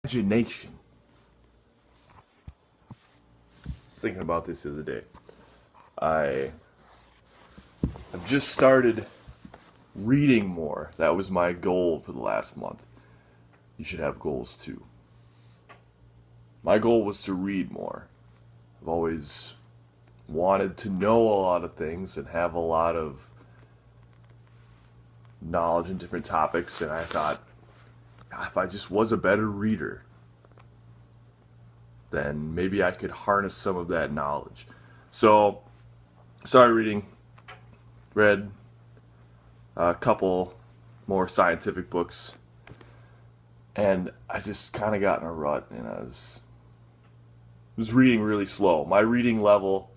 Imagination. I was thinking about this the other day. I've just started reading more. That was my goal for the last month. You should have goals too. My goal was to read more. I've always wanted to know a lot of things and have a lot of knowledge in different topics, and I thought, if I just was a better reader, then maybe I could harness some of that knowledge. So, started reading, read a couple more scientific books, and I just kind of got in a rut, and I was reading really slow. My reading level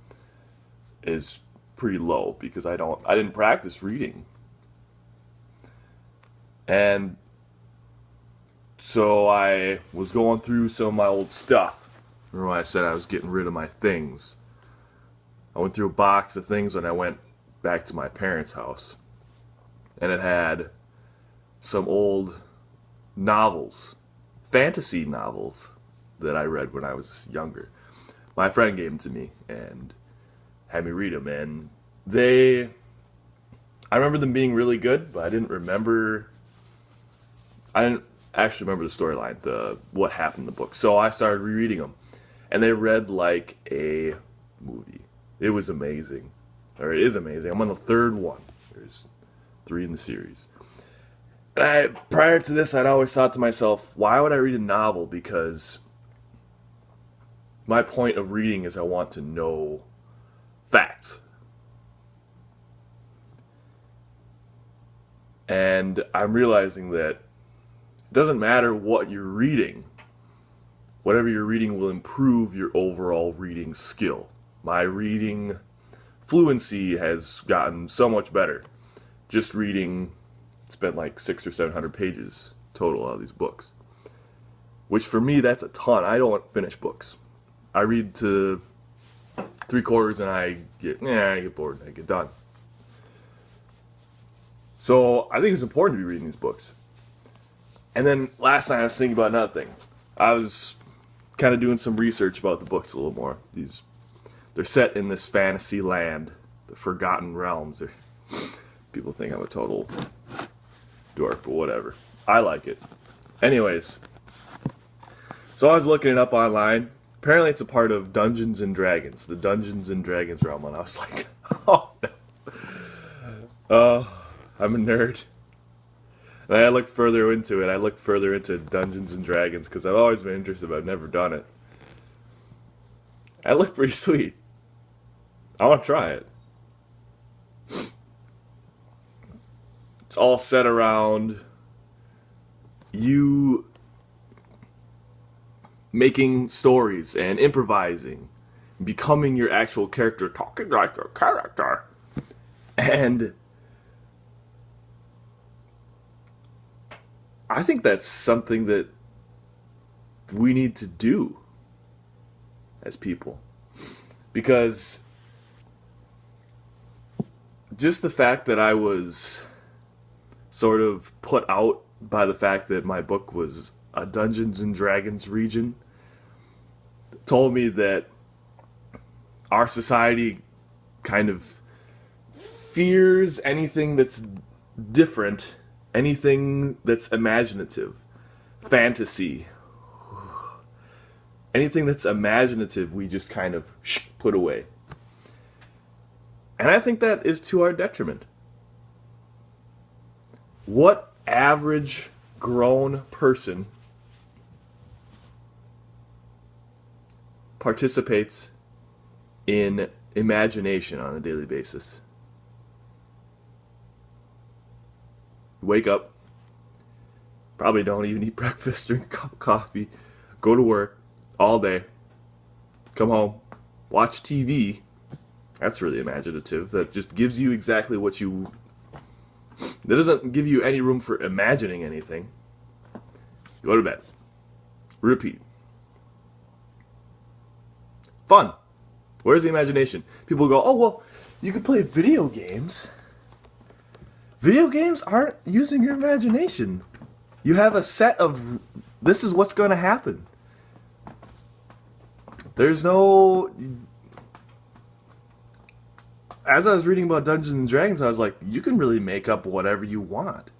is pretty low because I didn't practice reading. And so I was going through some of my old stuff. Remember when I said I was getting rid of my things? I went through a box of things when I went back to my parents' house. And it had some old novels, fantasy novels, that I read when I was younger. My friend gave them to me and had me read them. And I remember them being really good, but I didn't actually remember the storyline, what happened in the book. So I started rereading them, and they read like a movie. It was amazing, or it is amazing. I'm on the third one. There's 3 in the series. And prior to this, I'd always thought to myself, why would I read a novel? Because my point of reading is I want to know facts. And I'm realizing that it doesn't matter what you're reading. Whatever you're reading will improve your overall reading skill. My reading fluency has gotten so much better. Just reading, spent like 600 or 700 pages total out of these books. Which for me, that's a ton. I don't finish books. I read to 3/4 and I get bored. I get done. So I think it's important to be reading these books. And then last night I was thinking about another thing. I was kind of doing some research about the books a little more. They're set in this fantasy land, the Forgotten Realms. People think I'm a total dork, but whatever. I like it. Anyways, so I was looking it up online. Apparently it's a part of Dungeons and Dragons, the Dungeons and Dragons realm, and I was like, oh no. I'm a nerd. And I looked further into it. I looked further into Dungeons and Dragons because I've always been interested, but I've never done it. It looked pretty sweet. I want to try it. It's all set around you making stories and improvising, becoming your actual character, talking like your character. And I think that's something that we need to do as people. Because just the fact that I was sort of put out by the fact that my book was a Dungeons and Dragons region told me that our society kind of fears anything that's different, anything that's imaginative, fantasy. Anything that's imaginative, we just kind of put away. And I think that is to our detriment. What average grown person participates in imagination on a daily basis? Wake up, probably don't even eat breakfast, drink a cup of coffee, go to work all day, come home, watch TV. That's really imaginative. That just gives you exactly what you... That doesn't give you any room for imagining anything. Go to bed. Repeat. Fun. Where's the imagination? People go, oh, well, you could play video games. Video games aren't using your imagination. You have a set of this is what's going to happen. There's no... As I was reading about Dungeons and Dragons, I was like, you can really make up whatever you want.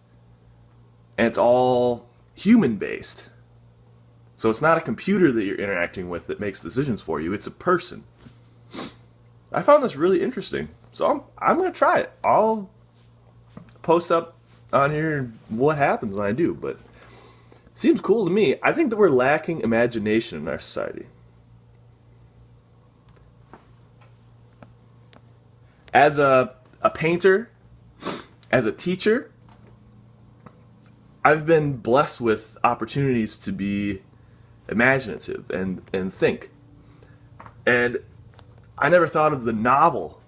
And it's all human-based. So it's not a computer that you're interacting with that makes decisions for you. It's a person. I found this really interesting. So I'm going to try it. I'll post up on here what happens when I do. But it seems cool to me. I think that we're lacking imagination in our society. As a painter, as a teacher, I've been blessed with opportunities to be imaginative and think. And I never thought of the novel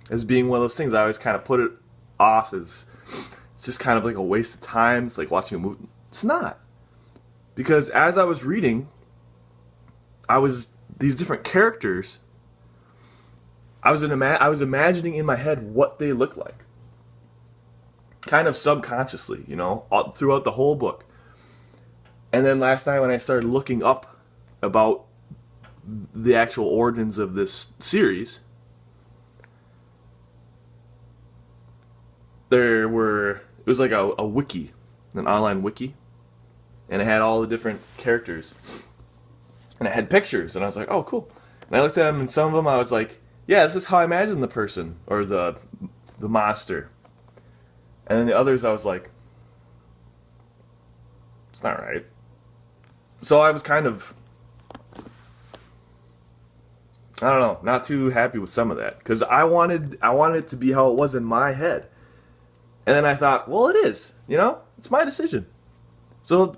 as being one of those things. I always kind of put it off as it's just kind of like a waste of time. It's like watching a movie. It's not. Because as I was reading, these different characters, I was imagining in my head what they looked like. Kind of subconsciously, all throughout the whole book. And then last night when I started looking up about the actual origins of this series, it was like a wiki, an online wiki, and it had all the different characters, and it had pictures, and I was like, oh, cool. And I looked at them, and some of them I was like, yeah, this is how I imagine the person, or the monster. And then the others I was like, it's not right. So I was kind of, I don't know, not too happy with some of that. Because I wanted it to be how it was in my head. And then I thought, well, it is. It's my decision. So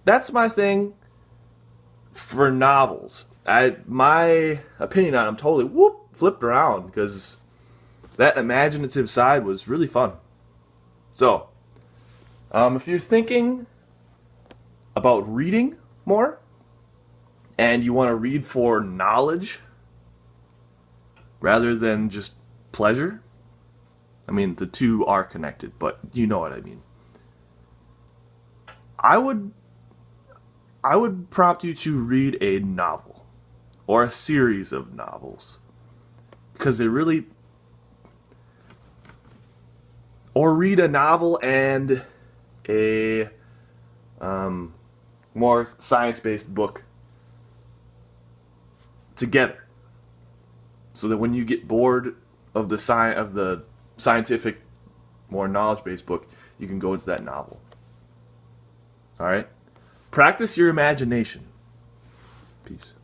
that's my thing for novels. My opinion on them totally flipped around because that imaginative side was really fun. So, if you're thinking about reading more and you want to read for knowledge rather than just pleasure, I mean, the two are connected, but you know what I mean. I would prompt you to read a novel or a series of novels because they really... Or read a novel and a more science-based book together, so that when you get bored of the scientific, more knowledge-based book, you can go into that novel. All right? Practice your imagination. Peace.